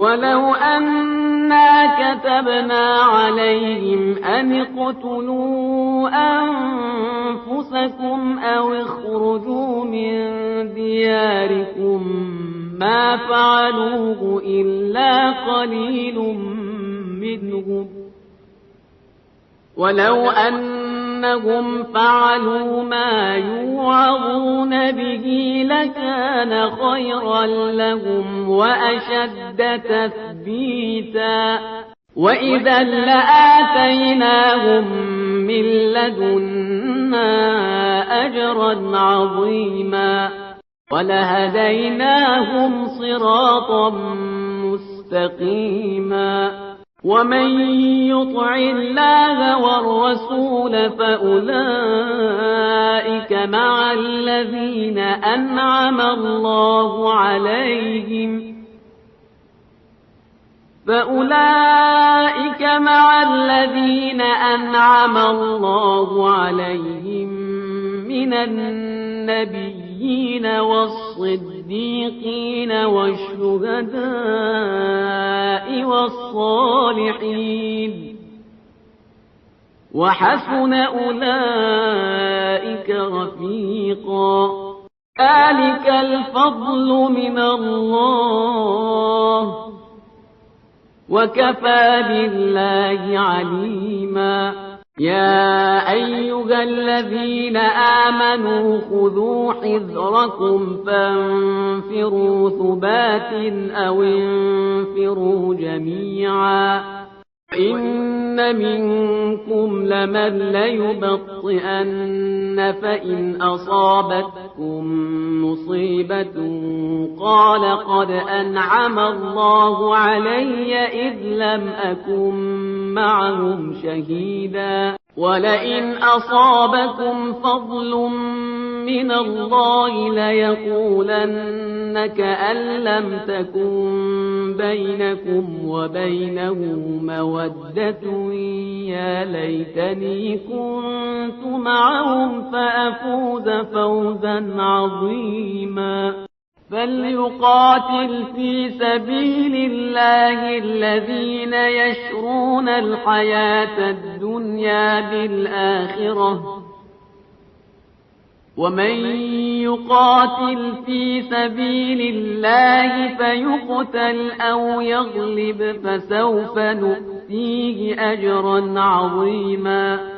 ولو أنا كتبنا عليهم أن اقتلوا أنفسكم أو اخرجوا من دياركم ما فعلوه إلا قليل منهم ولو أنهم فعلوا ما يوعظون به لكان خيرا لهم وأشد تثبيتا وإذا لآتيناهم من لدنا أجرا عظيما ولهديناهم صراطا مستقيما ومن يطع الله والرسول فأولئك مع الذين أنعم الله عليهم من النبيين والصديقين والشهداء والصالحين وحسن أولئك رفيقا ذلك الفضل من الله وكفى بالله عليما يا أيها الذين آمنوا خذوا حذركم فانفروا ثبات أو انفروا جميعا إن منكم لمن ليبطئن فإن أصابتكم مصيبة قال قد أنعم الله علي إذ لم أكن معهم شهيدا ولئن أصابكم فضل من الله ليقولن كأن لم تكن بينكم وبينه مودة يا ليتني كنت معهم فأفوز فوزا عظيما فليقاتل في سبيل الله الذين يشرون الحياة الدنيا بالآخرة ومن يقاتل في سبيل الله فيقتل أو يغلب فسوف نؤتيه أجرا عظيما